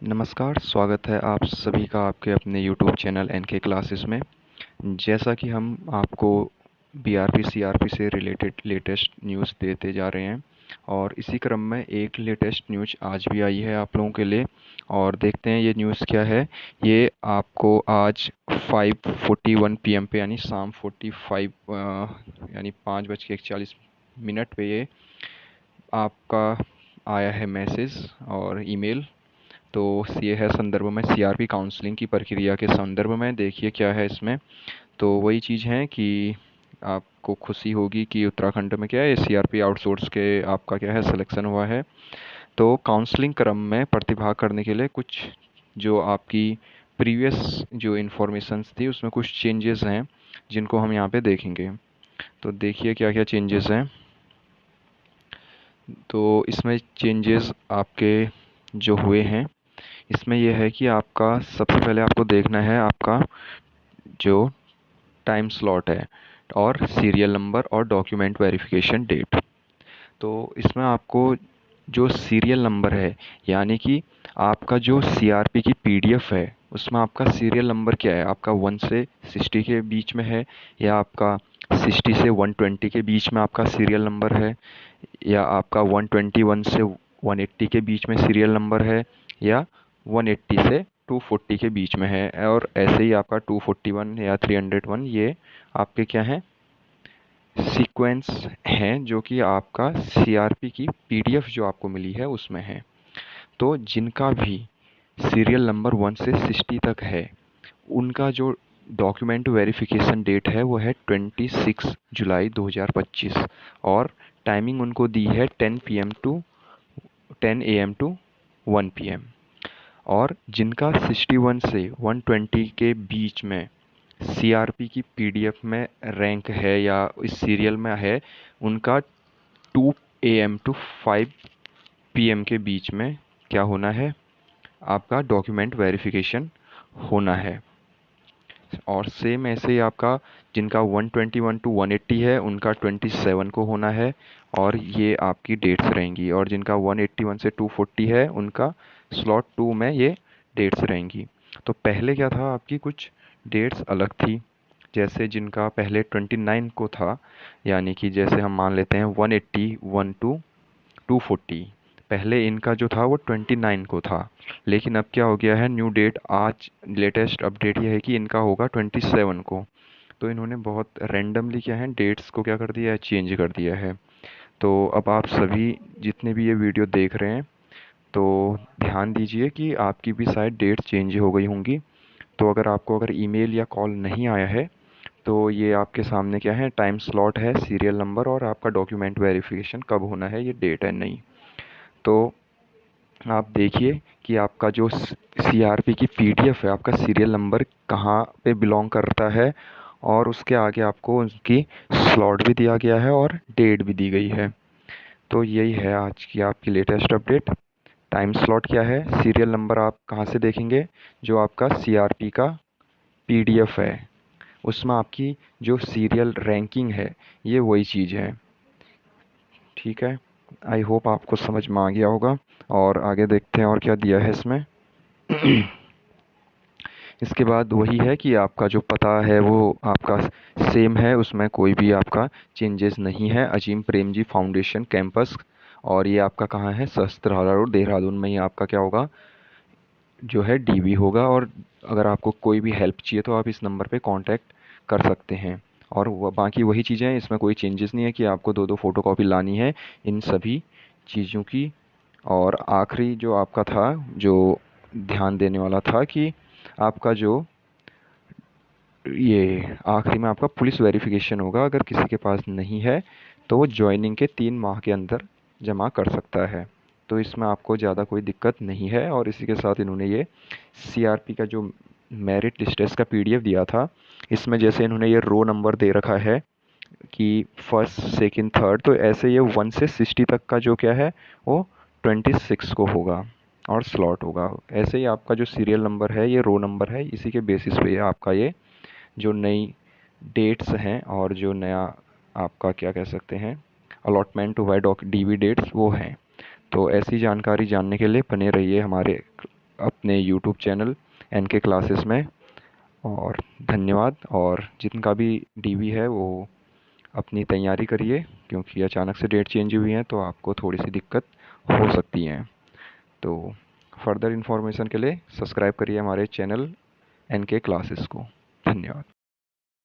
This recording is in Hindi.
नमस्कार, स्वागत है आप सभी का आपके अपने यूट्यूब चैनल एनके क्लासेस में। जैसा कि हम आपको बीआरपी सीआरपी से रिलेटेड लेटेस्ट न्यूज़ देते जा रहे हैं और इसी क्रम में एक लेटेस्ट न्यूज़ आज भी आई है आप लोगों के लिए। और देखते हैं ये न्यूज़ क्या है। ये आपको आज 5:41 पीएम पे यानी शाम 45 यानी 5:41 पे ये आपका आया है मैसेज और ईमेल। तो ये है संदर्भ में सीआरपी काउंसलिंग की प्रक्रिया के संदर्भ में। देखिए क्या है इसमें। तो वही चीज़ है कि आपको खुशी होगी कि उत्तराखंड में क्या है सीआरपी आउटसोर्स के आपका क्या है सिलेक्शन हुआ है। तो काउंसलिंग क्रम में प्रतिभाग करने के लिए कुछ जो आपकी प्रीवियस जो इन्फॉर्मेशंस थी उसमें कुछ चेंजेस हैं जिनको हम यहाँ पे देखेंगे। तो देखिए क्या क्या चेंजेस हैं। तो इसमें चेंजेस आपके जो हुए हैं इसमें यह है कि आपका सबसे पहले आपको देखना है आपका जो टाइम स्लॉट है और सीरियल नंबर और डॉक्यूमेंट वेरिफिकेशन डेट। तो इसमें आपको जो सीरियल नंबर है यानी कि आपका जो सीआरपी की पीडीएफ है उसमें आपका सीरियल नंबर क्या है, आपका 1 से 60 के बीच में है या आपका 60 से 120 के बीच में आपका सीरियल नंबर है या आपका 121 से 180 के बीच में सीरियल नंबर है या 180 से 240 के बीच में है। और ऐसे ही आपका 241 या 301 ये आपके क्या हैं सीक्वेंस हैं जो कि आपका सीआरपी की पीडीएफ जो आपको मिली है उसमें है। तो जिनका भी सीरियल नंबर 1 से 60 तक है उनका जो डॉक्यूमेंट वेरिफिकेशन डेट है वो है 26 जुलाई 2025 और टाइमिंग उनको दी है 10 AM टू 1 PM। और जिनका 61 से 120 के बीच में सीआरपी की पीडीएफ में रैंक है या इस सीरियल में है उनका 2 AM टू 5 PM के बीच में क्या होना है, आपका डॉक्यूमेंट वेरिफिकेशन होना है। और सेम ऐसे ही आपका जिनका 121 टू 180 है उनका 27 को होना है और ये आपकी डेट्स रहेंगी। और जिनका 181 से 240 है उनका स्लॉट 2 में ये डेट्स रहेंगी। तो पहले क्या था, आपकी कुछ डेट्स अलग थी। जैसे जिनका पहले 29 को था यानी कि जैसे हम मान लेते हैं 181 टू 240, पहले इनका जो था वो 29 को था। लेकिन अब क्या हो गया है, न्यू डेट आज लेटेस्ट अपडेट ये है कि इनका होगा 27 को। तो इन्होंने बहुत रैंडमली क्या है डेट्स को क्या कर दिया है, चेंज कर दिया है। तो अब आप सभी जितने भी ये वीडियो देख रहे हैं तो ध्यान दीजिए कि आपकी भी शायद डेट चेंज हो गई होंगी। तो अगर ईमेल या कॉल नहीं आया है तो ये आपके सामने क्या है टाइम स्लॉट है, सीरियल नंबर और आपका डॉक्यूमेंट वेरिफिकेशन कब होना है ये डेट है नहीं। तो आप देखिए कि आपका जो सीआरपी की पीडीएफ है आपका सीरियल नंबर कहाँ पे बिलोंग करता है और उसके आगे आपको उसकी स्लॉट भी दिया गया है और डेट भी दी गई है। तो यही है आज की आपकी लेटेस्ट अपडेट। टाइम स्लॉट क्या है, सीरियल नंबर आप कहाँ से देखेंगे, जो आपका सीआरपी का पीडीएफ है उसमें आपकी जो सीरियल रैंकिंग है ये वही चीज़ है। ठीक है, आई होप आपको समझ में आ गया होगा। और आगे देखते हैं और क्या दिया है इसमें। इसके बाद वही है कि आपका जो पता है वो आपका सेम है, उसमें कोई भी आपका चेंजेस नहीं है। अजीम प्रेम जी फाउंडेशन कैंपस, और ये आपका कहाँ है, सहस्त्रधारा रोड देहरादून में ही आपका क्या होगा जो है डीवी होगा। और अगर आपको कोई भी हेल्प चाहिए तो आप इस नंबर पे कांटेक्ट कर सकते हैं। और बाकी वही चीज़ें हैं, इसमें कोई चेंजेस नहीं है कि आपको दो दो फोटोकॉपी लानी है इन सभी चीज़ों की। और आखिरी जो आपका था जो ध्यान देने वाला था कि आपका जो ये आखिरी में आपका पुलिस वेरिफिकेशन होगा, अगर किसी के पास नहीं है तो वो ज्वाइनिंग के 3 माह के अंदर जमा कर सकता है। तो इसमें आपको ज़्यादा कोई दिक्कत नहीं है। और इसी के साथ इन्होंने ये सीआरपी का जो मेरिट लिस्ट का पीडीएफ दिया था, इसमें जैसे इन्होंने ये रो नंबर दे रखा है कि फर्स्ट सेकंड थर्ड, तो ऐसे ये 1 से 60 तक का जो क्या है वो 26 को होगा और स्लॉट होगा। ऐसे ही आपका जो सीरियल नंबर है ये रो नंबर है, इसी के बेसिस पे आपका ये जो नई डेट्स हैं और जो नया आपका क्या कह सकते हैं अलॉटमेंट हुआ है डॉक डीवी डेट्स वो हैं। तो ऐसी जानकारी जानने के लिए बने रहिए हमारे अपने यूट्यूब चैनल एनके क्लासेस में। और धन्यवाद। और जिनका भी डीवी है वो अपनी तैयारी करिए, क्योंकि अचानक से डेट चेंज हुई है तो आपको थोड़ी सी दिक्कत हो सकती है। तो फर्दर इन्फॉर्मेशन के लिए सब्सक्राइब करिए हमारे चैनल एनके क्लासेस को। धन्यवाद।